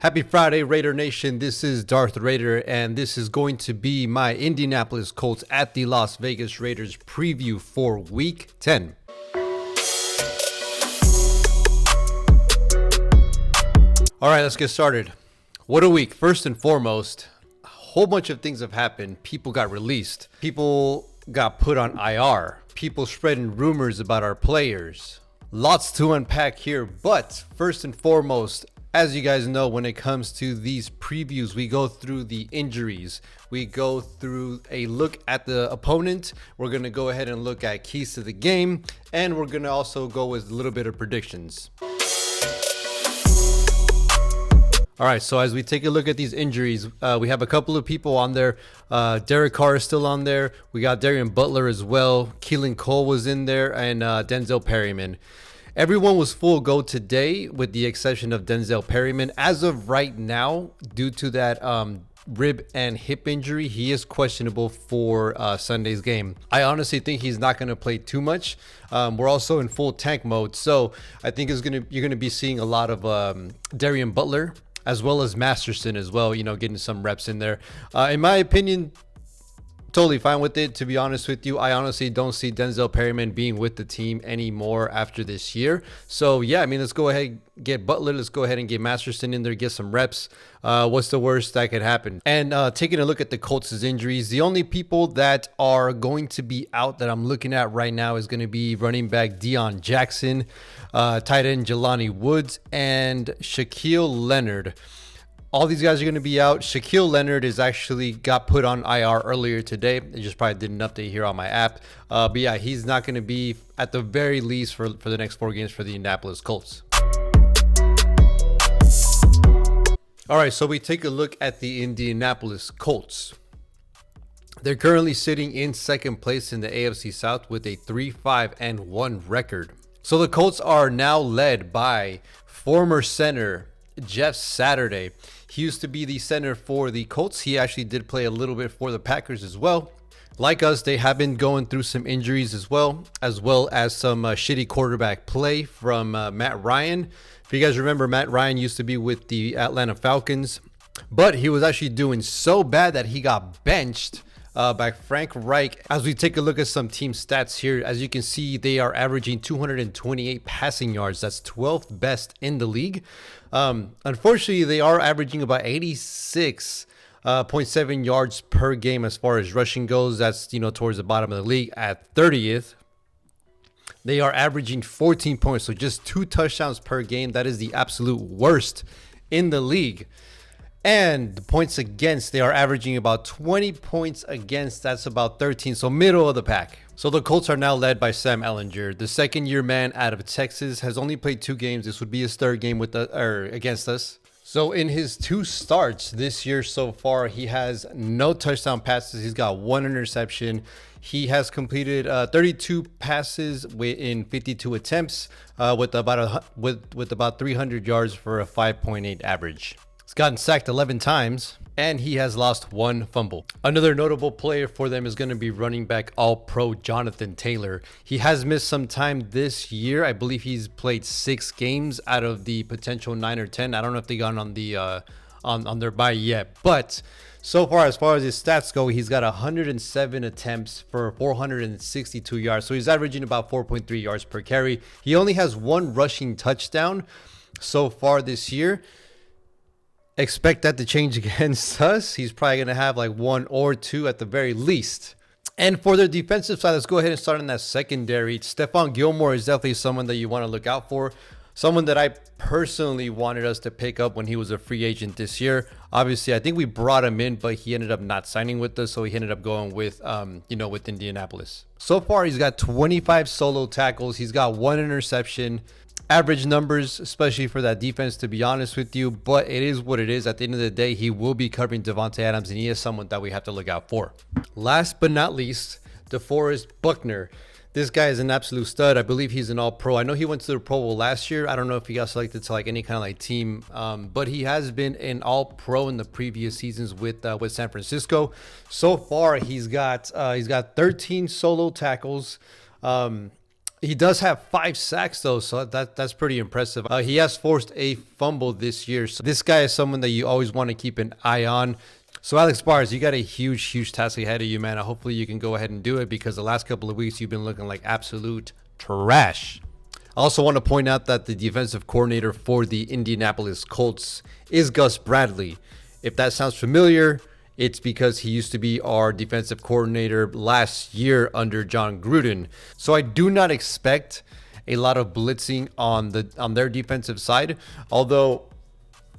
Happy Friday, Raider Nation. This is Darth Raider, and this is going to be my Indianapolis Colts at the Las Vegas Raiders preview for Week 10. All right, let's get started. What a week. First and foremost, a whole bunch of things have happened. People got released. People got put on IR. People spreading rumors about our players. Lots to unpack here, but first and foremost, as you guys know, when it comes to these previews, we go through the injuries. We go through a look at the opponent. We're going to go ahead and look at keys to the game. And we're going to also go with a little bit of predictions. All right, so as we take a look at these injuries, we have a couple of people on there. Derek Carr is still on there. We got Darian Butler as well. Keelan Cole was in there, and Denzel Perryman. Everyone was full go today with the exception of Denzel Perryman. As of right now, due to that rib and hip injury, he is questionable for Sunday's game. I honestly think he's not going to play too much. We're also in full tank mode, so I think you're gonna be seeing a lot of Darian Butler as well as Masterson as well, getting some reps in there. In my opinion, totally fine with it, to be honest with you. I honestly don't see Denzel Perryman being with the team anymore after this year. So, yeah, let's go ahead and get Butler. Let's go ahead and get Masterson in there, get some reps. What's the worst that could happen? And taking a look at the Colts' injuries, the only people that are going to be out that I'm looking at right now is going to be running back Deion Jackson, tight end Jelani Woods, and Shaquille Leonard. All these guys are going to be out. Shaquille Leonard is actually got put on IR earlier today. I just probably did an update here on my app. But yeah, he's not going to be at the very least for the next 4 games for the Indianapolis Colts. All right, so we take a look at the Indianapolis Colts. They're currently sitting in second place in the AFC South with a 3-5-1 record. So the Colts are now led by former center Jeff Saturday. He used to be the center for the Colts. He actually did play a little bit for the Packers as well. Like us, they have been going through some injuries as well as some shitty quarterback play from Matt Ryan. If you guys remember, Matt Ryan used to be with the Atlanta Falcons, but he was actually doing so bad that he got benched by Frank Reich. As we take a look at some team stats here, as you can see, they are averaging 228 passing yards. That's 12th best in the league. Unfortunately, they are averaging about 86.7 yards per game as far as rushing goes. That's, towards the bottom of the league at 30th. They are averaging 14 points, so just 2 touchdowns per game. That is the absolute worst in the league. And the points against, they are averaging about 20 points against. That's about 13, so middle of the pack. So the Colts are now led by Sam Ehlinger. The second-year man out of Texas has only played 2 games. This would be his 3rd game against us. So in his 2 starts this year so far, he has no touchdown passes. He's got 1 interception. He has completed 32 passes in 52 attempts with about 300 yards for a 5.8 average. He's gotten sacked 11 times, and he has lost 1 fumble. Another notable player for them is going to be running back All-Pro Jonathan Taylor. He has missed some time this year. I believe he's played 6 games out of the potential 9 or 10. I don't know if they got on the on their bye yet, but so far as his stats go, he's got 107 attempts for 462 yards. So he's averaging about 4.3 yards per carry. He only has 1 rushing touchdown so far this year. Expect that to change against us. He's probably going to have like 1 or 2 at the very least. And for the defensive side, let's go ahead and start in that secondary. Stephon Gilmore is definitely someone that you want to look out for. Someone that I personally wanted us to pick up when he was a free agent this year. Obviously, I think we brought him in, but he ended up not signing with us, so he ended up going with, with Indianapolis. So far, he's got 25 solo tackles. He's got 1 interception. Average numbers, especially for that defense, to be honest with you, but it is what it is. At the end of the day, he will be covering Devontae Adams, and he is someone that we have to look out for. Last but not least, DeForest Buckner. This guy is an absolute stud. I believe he's an All-Pro. I know he went to the Pro Bowl last year. I don't know if he got selected to any kind of team, but he has been an All-Pro in the previous seasons with San Francisco. So far, he's got 13 solo tackles. He does have 5 sacks though, so that's pretty impressive. He has forced a fumble this year, so this guy is someone that you always want to keep an eye on. So Alex Bars, you got a huge task ahead of you, man. Hopefully you can go ahead and do it, because the last couple of weeks you've been looking like absolute trash. I also want to point out that the defensive coordinator for the Indianapolis Colts is Gus Bradley. If that sounds familiar, it's because he used to be our defensive coordinator last year under John Gruden. So I do not expect a lot of blitzing on their defensive side. Although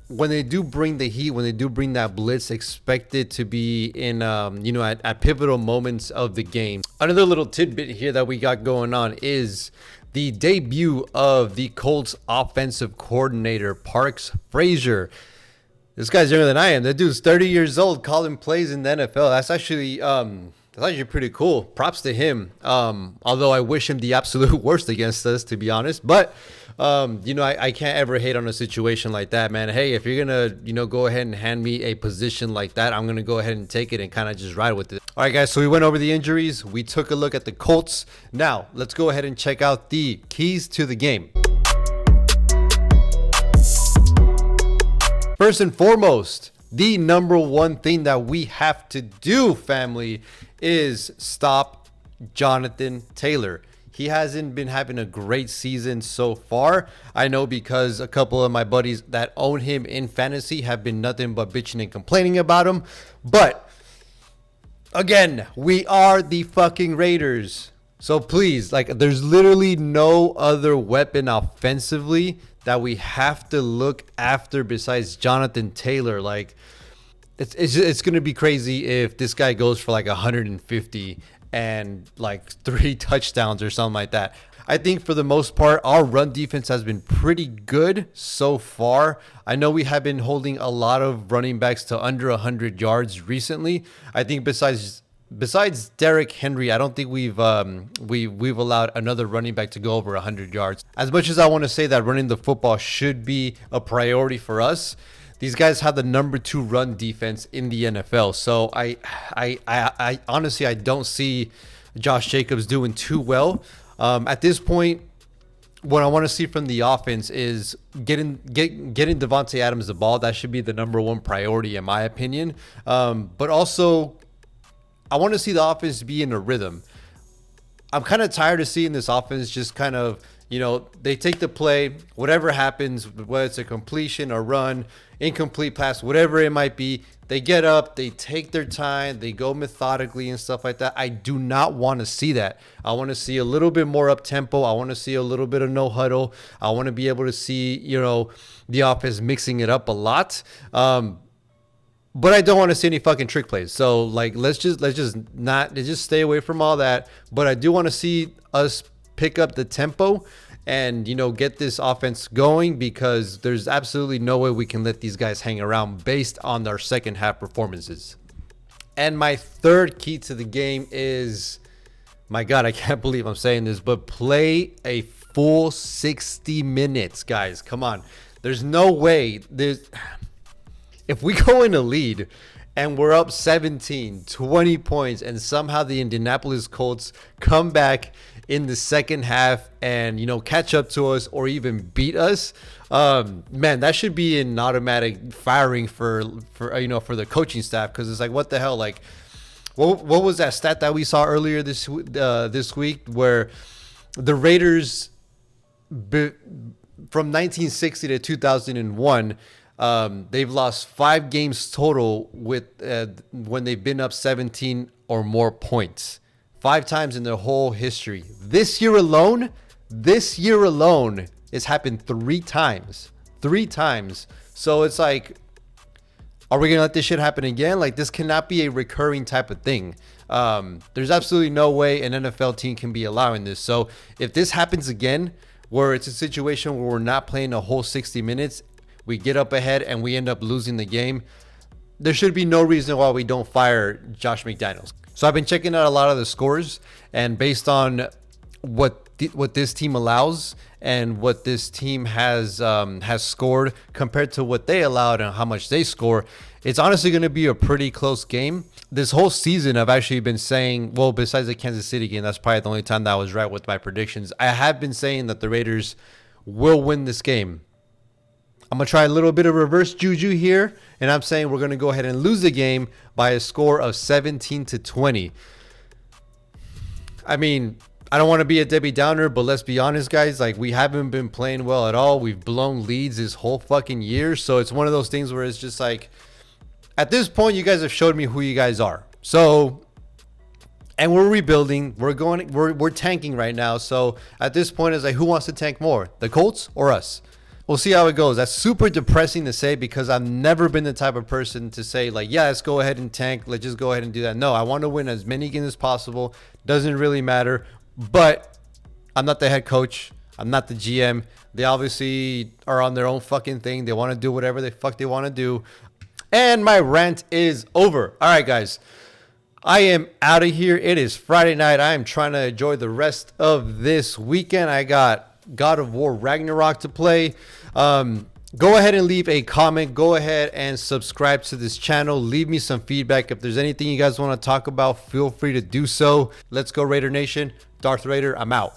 when they do bring the heat, when they do bring that blitz, expect it to be in at pivotal moments of the game. Another little tidbit here that we got going on is the debut of the Colts offensive coordinator, Parks Frazier. This guy's younger than I am. That dude's 30 years old calling plays in the NFL. That's actually pretty cool. Props to him. Although I wish him the absolute worst against us, to be honest. But I can't ever hate on a situation like that, man. Hey, if you're gonna go ahead and hand me a position like that, I'm gonna go ahead and take it and kind of just ride with it. All right, guys. So we went over the injuries. We took a look at the Colts. Now let's go ahead and check out the keys to the game. First and foremost, the number one thing that we have to do, family, is stop Jonathan Taylor. He hasn't been having a great season so far. I know, because a couple of my buddies that own him in fantasy have been nothing but bitching and complaining about him. But again, we are the fucking Raiders. So please, there's literally no other weapon offensively that we have to look after besides Jonathan Taylor. It's gonna be crazy if this guy goes for 150 and 3 touchdowns or something like that. I think for the most part, our run defense has been pretty good so far. I know we have been holding a lot of running backs to under 100 yards recently. I think besides Derrick Henry, I don't think we've allowed another running back to go over 100 yards. As much as I want to say that running the football should be a priority for us, these guys have the number 2 run defense in the NFL. So I honestly, I don't see Josh Jacobs doing too well. At this point, what I want to see from the offense is getting Devontae Adams the ball. That should be the number 1 priority in my opinion. But also, I want to see the offense be in a rhythm. I'm kind of tired of seeing this offense just kind of, they take the play, whatever happens, whether it's a completion, a run, incomplete pass, whatever it might be, they get up, they take their time, they go methodically and stuff like that. I do not want to see that. I want to see a little bit more up tempo. I want to see a little bit of no huddle. I want to be able to see, the offense mixing it up a lot. But I don't want to see any fucking trick plays. So let's just stay away from all that. But I do want to see us pick up the tempo and get this offense going, because there's absolutely no way we can let these guys hang around based on their second half performances. And my third key to the game is, my God, I can't believe I'm saying this, but play a full 60 minutes, guys. Come on. There's no way if we go in a lead and we're up 17, 20 points, and somehow the Indianapolis Colts come back in the second half and, catch up to us or even beat us, man, that should be an automatic firing for the coaching staff. Because it's what the hell? What was that stat that we saw earlier this week where the Raiders, from 1960 to 2001, they've lost 5 games total with when they've been up 17 or more points. 5 times in their whole history. This year alone, it's happened 3 times. 3 times. So it's are we going to let this shit happen again? This cannot be a recurring type of thing. There's absolutely no way an NFL team can be allowing this. So if this happens again, where it's a situation where we're not playing a whole 60 minutes, we get up ahead and we end up losing the game, there should be no reason why we don't fire Josh McDaniels. So I've been checking out a lot of the scores, and based on what this team allows and what this team has scored compared to what they allowed and how much they score, it's honestly going to be a pretty close game. This whole season, I've actually been saying, well, besides the Kansas City game, that's probably the only time that I was right with my predictions. I have been saying that the Raiders will win this game. I'm going to try a little bit of reverse juju here, and I'm saying we're going to go ahead and lose the game by a score of 17-20. I mean, I don't want to be a Debbie Downer, but let's be honest, guys. Like, we haven't been playing well at all. We've blown leads this whole fucking year. So it's one of those things where it's just like, at this point, you guys have showed me who you guys are. So, and we're rebuilding. We're tanking right now. So at this point, it's like, who wants to tank more, the Colts or us? We'll see how it goes. That's super depressing to say because I've never been the type of person to say like, yeah, let's go ahead and tank. Let's just go ahead and do that. No, I want to win as many games as possible. Doesn't really matter. But I'm not the head coach. I'm not the GM. They obviously are on their own fucking thing. They want to do whatever the fuck they want to do. And my rant is over. All right, guys. I am out of here. It is Friday night. I am trying to enjoy the rest of this weekend. I got God of War Ragnarok to play. Go ahead and leave a comment. Go ahead and subscribe to this channel. Leave me some feedback. If there's anything you guys want to talk about, feel free to do so. Let's go, Raider Nation. Darth Raider, I'm out.